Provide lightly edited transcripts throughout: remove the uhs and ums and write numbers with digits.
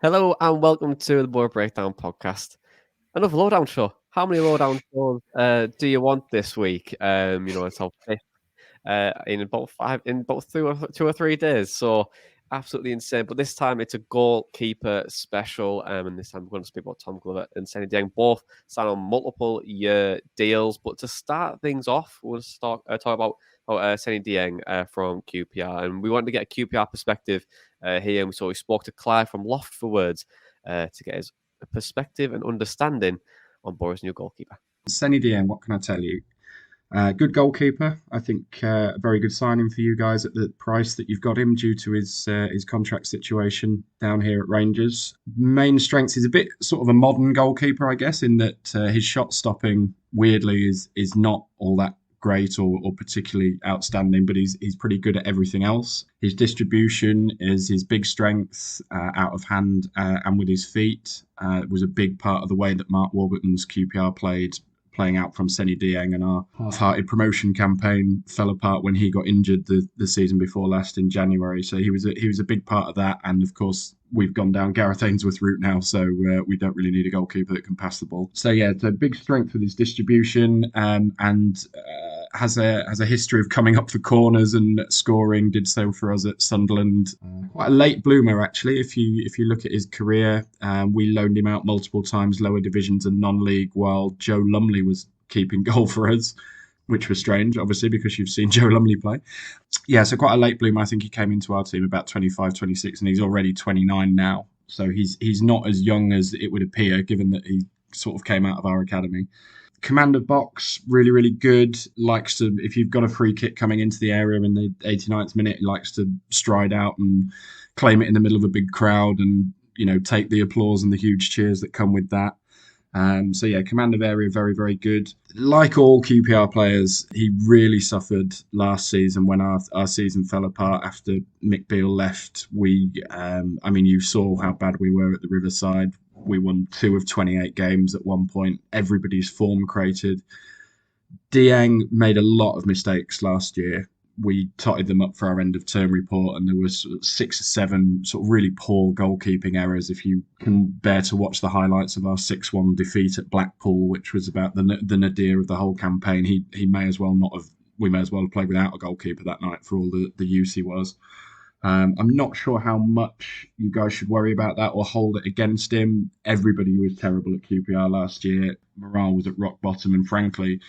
Hello and welcome to the Boro Breakdown podcast. Another lowdown show. How many lowdown shows do you want this week? It's our fifth in about 2 or 3 days. So absolutely insane. But this time it's a goalkeeper special. And this time we're going to speak about Tom Glover and Seny Dieng, both signed on multiple year deals. But to start things off, we'll talk about Seny Dieng from QPR, and we wanted to get a QPR perspective here. So we spoke to Clive from Loft for Words to get his perspective and understanding on Boro's new goalkeeper. Seny Dieng, what can I tell you? Good goalkeeper. I think a very good signing for you guys at the price that you've got him due to his contract situation down here at Rangers. Main strengths is a bit sort of a modern goalkeeper, I guess, in that his shot stopping weirdly is not all that great or particularly outstanding, but he's pretty good at everything else. His distribution is his big strength out of hand and with his feet. Was a big part of the way that Mark Warburton's QPR playing out from Seny Dieng, and our half-hearted promotion campaign fell apart when he got injured the season before last in January. So he was a big part of that, and of course we've gone down Gareth Ainsworth route now, so we don't really need a goalkeeper that can pass the ball. So yeah, it's a big strength with his distribution, and has a history of coming up for corners and scoring. Did so for us at Sunderland. Quite a late bloomer actually. If you look at his career, we loaned him out multiple times, lower divisions and non-league, while Joe Lumley was keeping goal for us, which was strange, obviously, because you've seen Joe Lumley play. Yeah, so quite a late bloomer. I think he came into our team about 25, 26, and he's already 29 now. So he's not as young as it would appear, given that he sort of came out of our academy. Command of box, really, really good. Likes to, if you've got a free kick coming into the area in the 89th minute, he likes to stride out and claim it in the middle of a big crowd and, take the applause and the huge cheers that come with that. So yeah, command of area, very, very good. Like all QPR players, he really suffered last season when our season fell apart after Mick Beale left. You saw how bad we were at the Riverside. We won 2 of 28 games at one point. Everybody's form cratered. Dieng made a lot of mistakes last year. We totted them up for our end of term report, and there was 6 or 7 sort of really poor goalkeeping errors. If you can bear to watch the highlights of our 6-1 defeat at Blackpool, which was about the nadir of the whole campaign, he may as well not have. We may as well have played without a goalkeeper that night for all the use he was. I'm not sure how much you guys should worry about that or hold it against him. Everybody was terrible at QPR last year. Morale was at rock bottom, and frankly,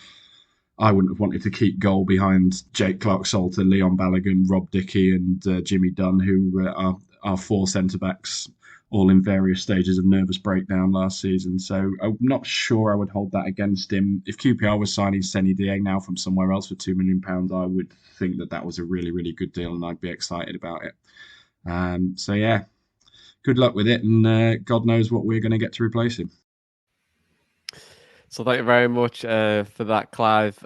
I wouldn't have wanted to keep goal behind Jake Clark-Salter, Leon Balogun, Rob Dickey, and Jimmy Dunn, who are our 4 centre-backs, all in various stages of nervous breakdown last season. So I'm not sure I would hold that against him. If QPR was signing Seny Dieng now from somewhere else for £2 million, I would think that was a really, really good deal, and I'd be excited about it. So yeah, good luck with it, and God knows what we're going to get to replace him. So thank you very much for that, Clive.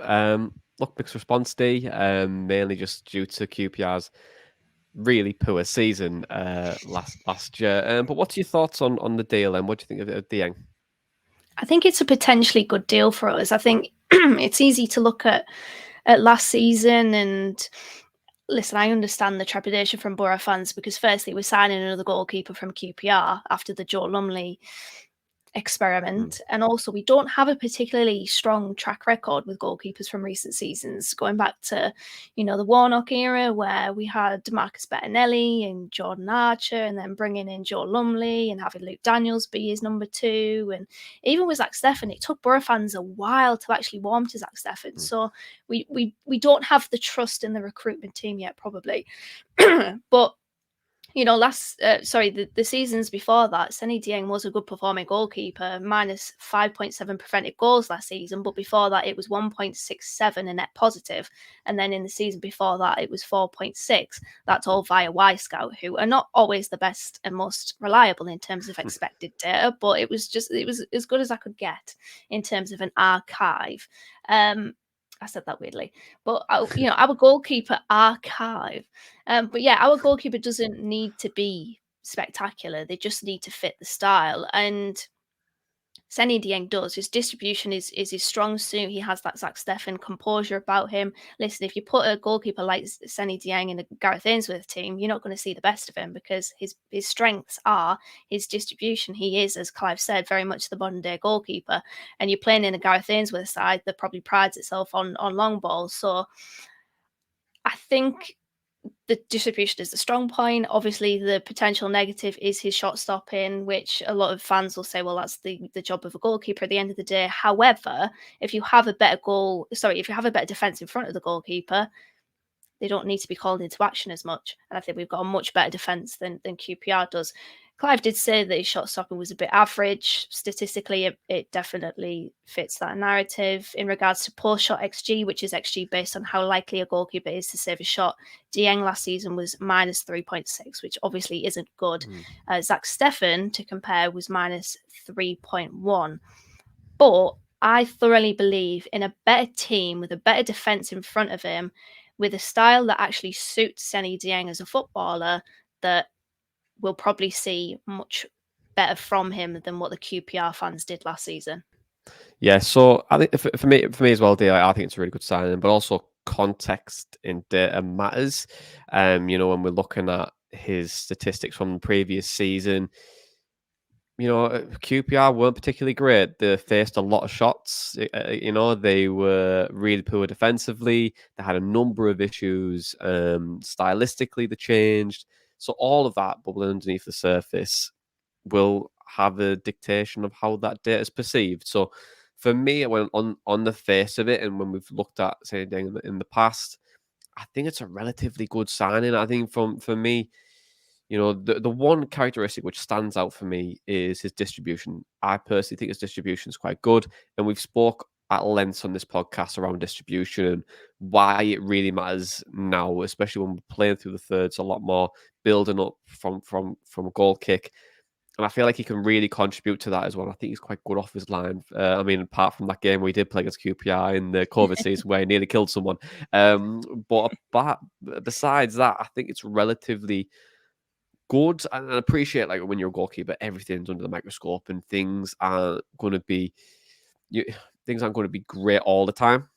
Mixed response, D, mainly just due to QPR's really poor season last year. But what's your thoughts on the deal, and what do you think of Dieng? I think it's a potentially good deal for us. I think it's easy to look at last season and listen, I understand the trepidation from Boro fans because firstly, we're signing another goalkeeper from QPR after the Joe Lumley experiment. And also we don't have a particularly strong track record with goalkeepers from recent seasons, going back to, the Warnock era where we had Marcus Bettinelli and Jordan Archer, and then bringing in Joe Lumley and having Luke Daniels be his number 2. And even with Zach Steffen, it took Boro fans a while to actually warm to Zach Steffen. So we don't have the trust in the recruitment team yet, probably. But the seasons before that, Seny Dieng was a good performing goalkeeper, minus 5.7 prevented goals last season, but before that it was 1.67 a net positive, and then in the season before that it was 4.6. That's all via Y-Scout, who are not always the best and most reliable in terms of expected data, but it was as good as I could get in terms of an archive. I said that weirdly, but our goalkeeper archive. But yeah, our goalkeeper doesn't need to be spectacular. They just need to fit the style. And Seny Dieng does. His distribution is his strong suit. He has that Zach Steffen composure about him. Listen, if you put a goalkeeper like Seny Dieng in a Gareth Ainsworth team, you're not going to see the best of him because his strengths are his distribution. He is, as Clive said, very much the modern day goalkeeper. And you're playing in a Gareth Ainsworth side that probably prides itself on long balls. So I think the distribution is the strong point. Obviously, the potential negative is his shot stopping, which a lot of fans will say, well, that's the job of a goalkeeper at the end of the day. However, if you have a better defense in front of the goalkeeper, they don't need to be called into action as much. And I think we've got a much better defence than QPR does. Clive did say that his shot stopping was a bit average. Statistically, it definitely fits that narrative. In regards to post-shot XG, which is XG based on how likely a goalkeeper is to save a shot, Dieng last season was minus 3.6, which obviously isn't good. Zach Steffen, to compare, was minus 3.1. But I thoroughly believe in a better team with a better defence in front of him, with a style that actually suits Seny Dieng as a footballer, that we'll probably see much better from him than what the QPR fans did last season. Yeah, so I think for me as well, Dale, I think it's a really good signing, but also context in data matters. When we're looking at his statistics from the previous season, QPR weren't particularly great. They faced a lot of shots. They were really poor defensively. They had a number of issues. Stylistically, they changed. So all of that bubbling underneath the surface will have a dictation of how that data is perceived. So for me, when on the face of it, and when we've looked at say in the past, I think it's a relatively good signing. I think for me, the one characteristic which stands out for me is his distribution. I personally think his distribution is quite good, and we've spoke at length on this podcast around distribution and why it really matters now, especially when we're playing through the thirds a lot more, building up from a goal kick. And I feel like he can really contribute to that as well. I think he's quite good off his line. Apart from that game where he did play against QPR in the COVID season where he nearly killed someone. But besides that, I think it's relatively good. And I appreciate, like, when you're a goalkeeper, everything's under the microscope and things aren't going to be great all the time.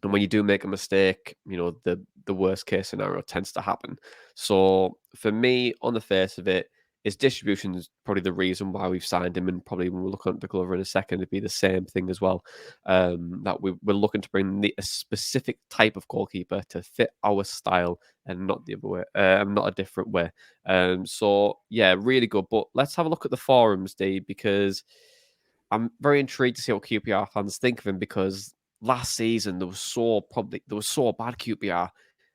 And when you do make a mistake, the worst case scenario tends to happen. So for me, on the face of it, his distribution is probably the reason why we've signed him, and probably when we look at the Glover in a second, it'd be the same thing as well. That we're looking to bring a specific type of goalkeeper to fit our style and not the other way, not a different way. So yeah, really good. But let's have a look at the forums, D, because I'm very intrigued to see what QPR fans think of him, because last season there was so bad QPR,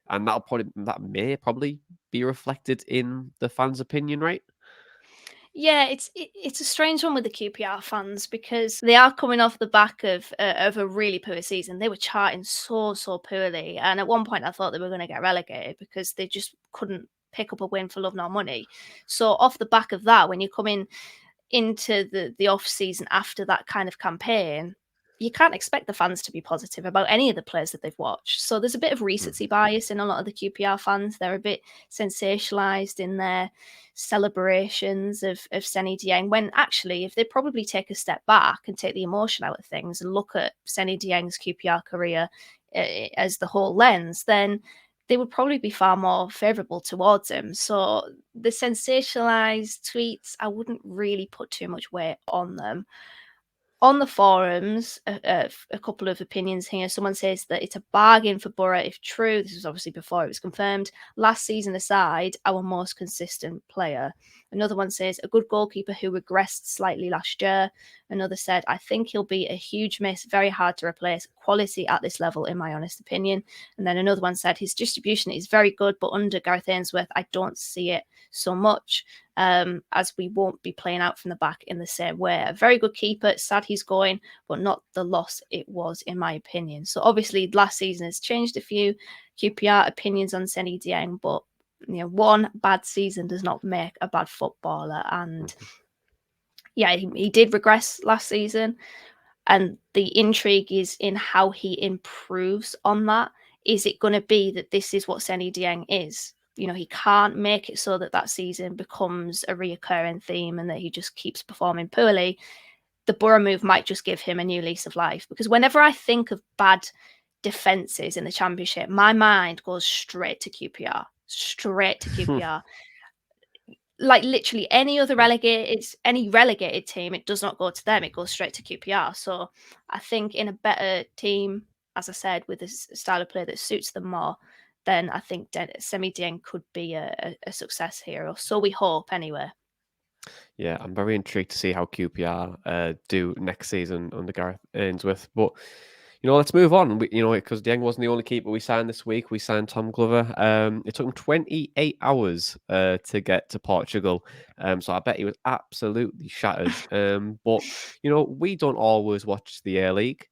and that may probably be reflected in the fans' opinion, right? Yeah, it's a strange one with the QPR fans because they are coming off the back of a really poor season. They were charting so poorly, and at one point I thought they were going to get relegated because they just couldn't pick up a win for love nor money. So off the back of that, when you come into the off season after that kind of campaign, you can't expect the fans to be positive about any of the players that they've watched. So there's a bit of recency bias in a lot of the QPR fans. They're a bit sensationalized in their celebrations of Seny Dieng, when actually, if they probably take a step back and take the emotion out of things and look at Seny Dieng's QPR career as the whole lens, then they would probably be far more favourable towards him. So the sensationalized tweets, I wouldn't really put too much weight on them. On the forums, a couple of opinions here. Someone says that it's a bargain for Boro if true. This was obviously before it was confirmed. Last season aside, our most consistent player. Another one says a good goalkeeper who regressed slightly last year. Another said, I think he'll be a huge miss, very hard to replace. Quality at this level, in my honest opinion. And then another one said his distribution is very good, but under Gareth Ainsworth, I don't see it so much, as we won't be playing out from the back in the same way. A very good keeper, sad he's going, but not the loss it was, in my opinion. So obviously last season has changed a few QPR opinions on Seny Dieng, but one bad season does not make a bad footballer. And yeah, he did regress last season, and the intrigue is in how he improves on that. Is it going to be that this is what Seny Dieng is? He can't make it so that season becomes a reoccurring theme and that he just keeps performing poorly. the Boro move might just give him a new lease of life. Because whenever I think of bad defences in the Championship, my mind goes straight to QPR. Straight to QPR. Like literally any relegated team, it does not go to them, it goes straight to QPR. So I think in a better team, as I said, with a style of play that suits them more, then I think Seny Dieng could be a success here, or so we hope anyway. Yeah, I'm very intrigued to see how QPR do next season under Gareth Ainsworth. But let's move on. Because Dieng wasn't the only keeper we signed this week. We signed Tom Glover. It took him 28 hours to get to Portugal. So I bet he was absolutely shattered. But we don't always watch the A League.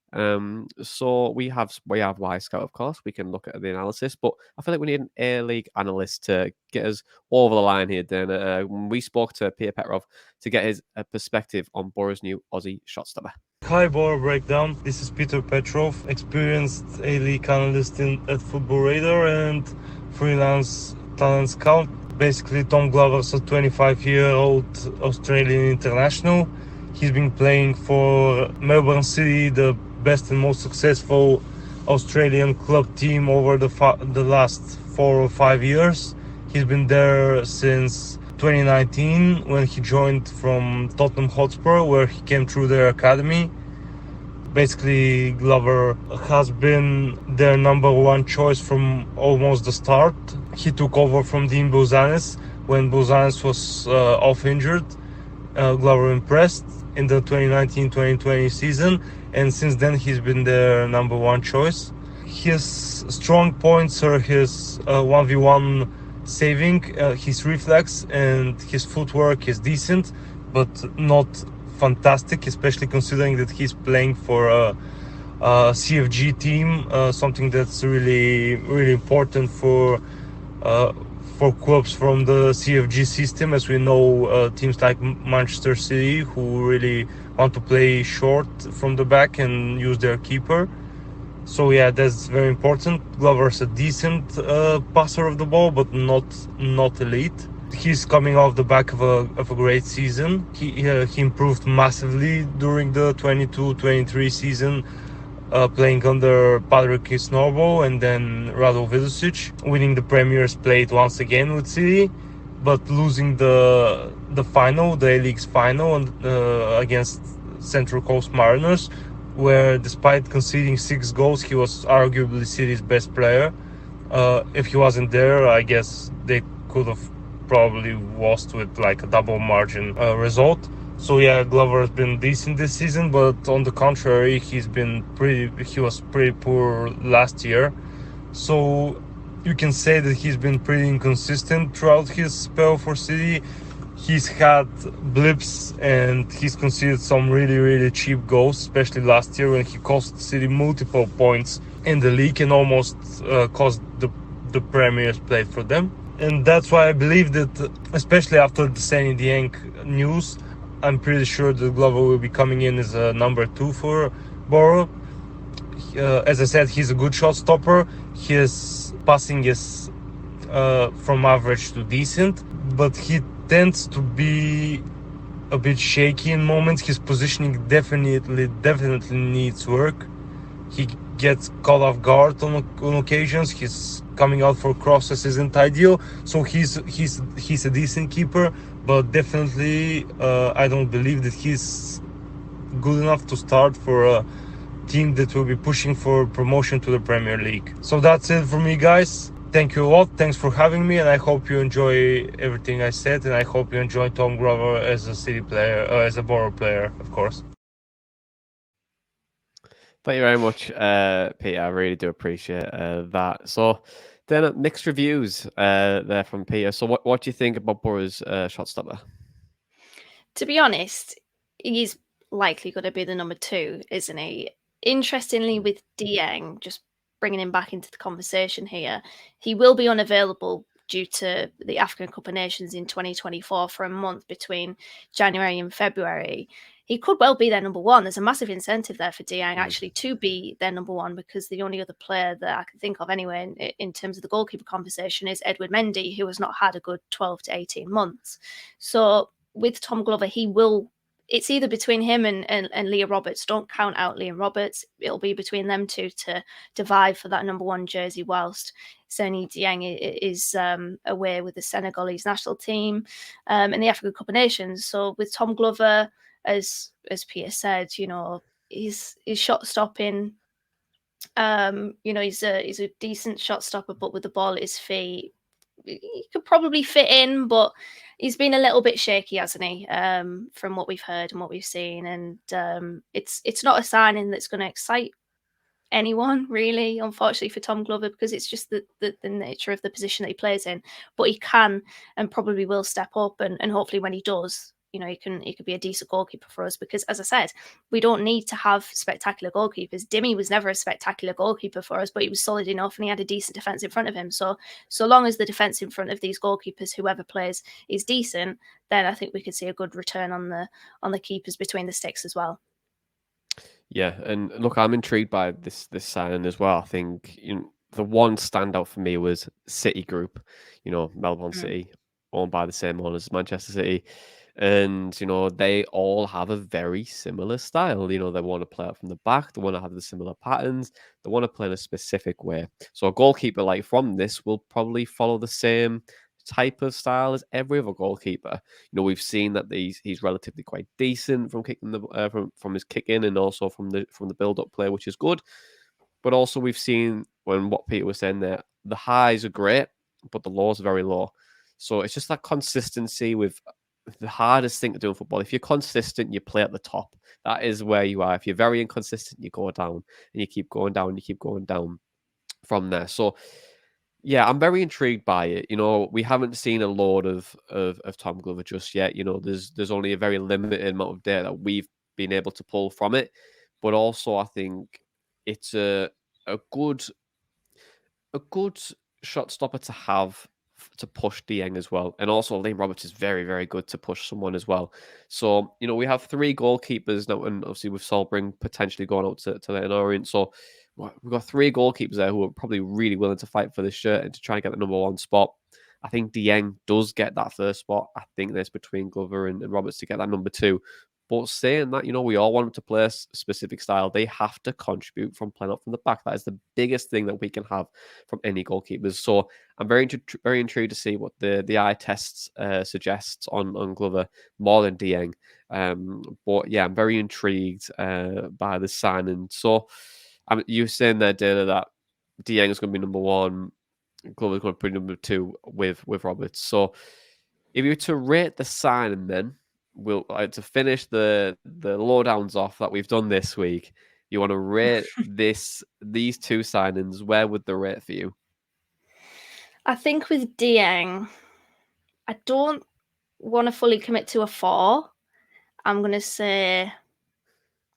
So we have Y-Scout, of course. We can look at the analysis, but I feel like we need an A League analyst to get us over the line here. Then we spoke to Peter Petrov to get his perspective on Boro's new Aussie shot stopper. Hi, Boro Breakdown. This is Peter Petrov, experienced A-League analyst at Football Radar and freelance talent scout. Basically, Tom Glover's a 25-year-old Australian international. He's been playing for Melbourne City, the best and most successful Australian club team over the last 4 or 5 years. He's been there since 2019 when he joined from Tottenham Hotspur, where he came through their academy. Basically, Glover has been their number one choice from almost the start. He took over from Dean Bouzanis when Bouzanis was off injured. Glover impressed in the 2019-2020 season, and since then he's been their number one choice. His strong points are his 1v1 saving, his reflex, and his footwork is decent, but not fantastic, especially considering that he's playing for a CFG team, something that's really, really important for clubs from the CFG system, as we know teams like Manchester City who really want to play short from the back and use their keeper. So yeah, that's very important. Glover's a decent passer of the ball, but not elite. He's coming off the back of a great season. He improved massively during the 22-23 season, playing under Patrick Snorbo and then Rado Vidosic, winning the Premier's Plate once again with City, but losing the final, the A-League's final, against Central Coast Mariners, where despite conceding 6 goals, he was arguably City's best player. If he wasn't there, I guess they could have probably lost with like a double margin result. So yeah, Glover has been decent this season, but on the contrary, he was pretty poor last year. So you can say that he's been pretty inconsistent throughout his spell for City. He's had blips and he's conceded some really, really cheap goals, especially last year when he cost City multiple points in the league and almost cost the Premier's Plate for them. And that's why I believe that, especially after the Seny Dieng news, I'm pretty sure that Glover will be coming in as a number 2 for Boro. As I said, he's a good shot stopper. His passing is from average to decent, but he tends to be a bit shaky in moments. His positioning definitely needs work. He gets caught off guard on occasions. His coming out for crosses isn't ideal. So he's a decent keeper, but definitely I don't believe that he's good enough to start for a team that will be pushing for promotion to the Premier League. So that's it for me, guys. Thank you a lot. Thanks for having me, and I hope you enjoy everything I said, and I hope you enjoy Tom Glover as a City player, as a Boro player, of course. Thank you very much, Peter. I really do appreciate that. So then mixed reviews there from Peter. So what do you think about Boro's shot stopper? To be honest, he's likely going to be the number 2, isn't he? Interestingly, with Dieng, just bringing him back into the conversation here, he will be unavailable due to the African Cup of Nations in 2024 for a month between January and February. He could well be their number 1. There's a massive incentive there for Dieng actually to be their number 1, because the only other player that I can think of anyway in terms of the goalkeeper conversation is Edward Mendy, who has not had a good 12 to 18 months. So with Tom Glover, he will it's either between him and Liam Roberts. Don't count out Liam Roberts. It'll be between them two to vie for that number 1 jersey, whilst Seny Dieng is away with the Senegalese national team in the African Cup of Nations. So with Tom Glover, as Peter said, his shot stopping, he's a decent shot stopper, but with the ball at his feet, he could probably fit in, but he's been a little bit shaky, hasn't he? From what we've heard and what we've seen, and it's not a signing that's going to excite anyone, really, unfortunately for Tom Glover, because it's just the nature of the position that he plays in. But he can and probably will step up, and hopefully when he does, he could be a decent goalkeeper for us, because, as I said, we don't need to have spectacular goalkeepers. Dimmy was never a spectacular goalkeeper for us, but he was solid enough and he had a decent defence in front of him. So long as the defence in front of these goalkeepers, whoever plays, is decent, then I think we could see a good return on the keepers between the sticks as well. Yeah, and look, I'm intrigued by this signing as well. I think the one standout for me was City Group, Melbourne City, owned by the same owners as Manchester City. And, they all have a very similar style. They want to play out from the back. They want to have the similar patterns. They want to play in a specific way. So a goalkeeper like from this will probably follow the same type of style as every other goalkeeper. We've seen that he's relatively quite decent from kicking from his kick in, and also from the build up play, which is good. But also we've seen, when what Peter was saying there, the highs are great, but the lows are very low. So it's just that consistency with the hardest thing to do in football. If you're consistent, you play at the top. That is where you are. If you're very inconsistent, you go down, and you keep going down, and you keep going down from there. So yeah, I'm very intrigued by it. We haven't seen a load of Tom Glover just yet. There's only a very limited amount of data that we've been able to pull from it. But also, I think it's a good shot stopper to have to push Dieng as well. And also, Liam Roberts is very, very good to push someone as well. So, we have 3 goalkeepers now, and obviously with Solbring potentially going out to Leyton Orient. So we've got 3 goalkeepers there who are probably really willing to fight for this shirt and to try and get the number 1 spot. I think Dieng does get that first spot. I think there's between Glover and Roberts to get that number 2. But saying that, we all want them to play a specific style. They have to contribute from playing up from the back. That is the biggest thing that we can have from any goalkeepers. So I'm very intrigued to see what the eye tests suggests on Glover more than Dieng. But yeah, I'm very intrigued by the signing. So you were saying there, Dana, that Dieng is going to be number 1, Glover's going to be number 2 with Roberts. So if you were to rate the signing, then we'll to finish the lowdowns off that we've done this week. You want to rate these 2 signings? Where would the rate for you? I think with Dieng, I don't want to fully commit to a 4. I'm going to say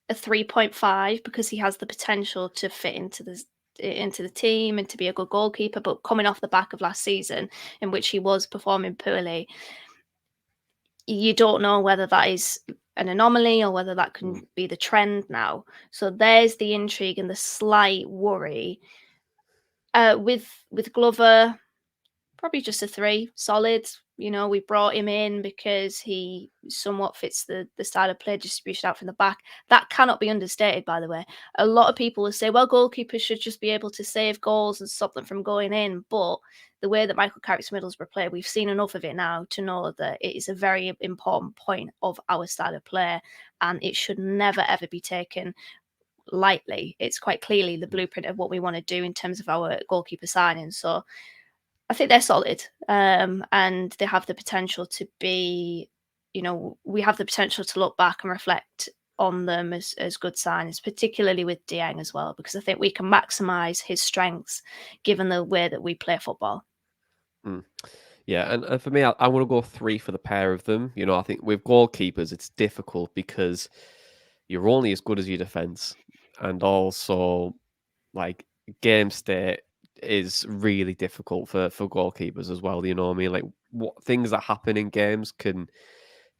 a 3.5, because he has the potential to fit into the team and to be a good goalkeeper. But coming off the back of last season, in which he was performing poorly, you don't know whether that is an anomaly or whether that can be the trend now. So there's the intrigue and the slight worry. With Glover, probably just a 3, solid. We brought him in because he somewhat fits the style of play, distribution out from the back. That cannot be understated, by the way. A lot of people will say, well, goalkeepers should just be able to save goals and stop them from going in. But the way that Michael Carrick's Middlesbrough play, we've seen enough of it now to know that it is a very important point of our style of play, and it should never, ever be taken lightly. It's quite clearly the blueprint of what we want to do in terms of our goalkeeper signing. So I think they're solid, and they have the potential to be, we have the potential to look back and reflect on them as good signings, particularly with Dieng as well, because I think we can maximise his strengths given the way that we play football. Yeah, and for me, I want to go 3 for the pair of them. I think with goalkeepers, it's difficult because you're only as good as your defence, and also like game state is really difficult for goalkeepers as well. You know what I mean? Like what things that happen in games can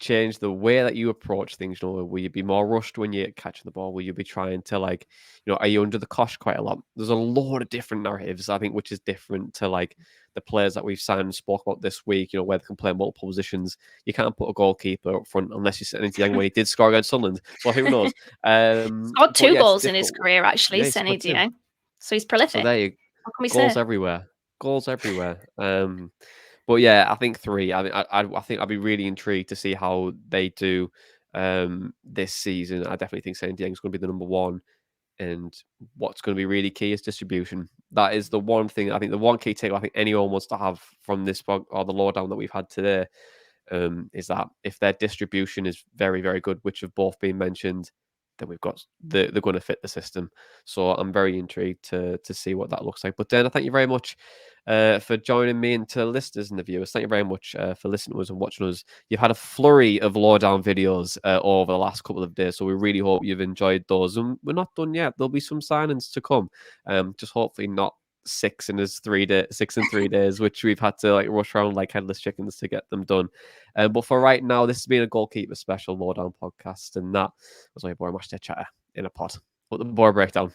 change the way that you approach things? You know, will you be more rushed when you're catching the ball? Will you be trying to like, you know, are you under the cosh quite a lot? There's a lot of different narratives, I think, which is different to like the players that we've signed and spoke about this week, you know, where they can play multiple positions. You can't put a goalkeeper up front unless you Seny Dieng when he did score against Sunderland. So who knows? Got 2 goals in his career, actually, Yeah, he's Seny scored 2. Dieng. So he's So prolific. there you What can we goals say? everywhere. Goals everywhere. But yeah, I think 3. I mean, I think I'd be really intrigued to see how they do this season. I definitely think Seny Dieng is going to be the number 1. And what's going to be really key is distribution. That is the one thing, I think the one key take I think anyone wants to have from this or the lowdown that we've had today, is that if their distribution is very, very good, which have both been mentioned, then we've got they're going to fit the system. So I'm very intrigued to see what that looks like. But Dana, thank you very much for joining me, and to listeners and the viewers, thank you very much for listening to us and watching us. You've had a flurry of lowdown videos over the last couple of days, so we really hope you've enjoyed those. And we're not done yet. There'll be some signings to come. Just hopefully not 6 in 3 days, which we've had to like rush around like headless chickens to get them done. But for right now, this has been a goalkeeper special lowdown podcast, and that was my Boro Matchday chatter in a pod. But the Boro breakdown.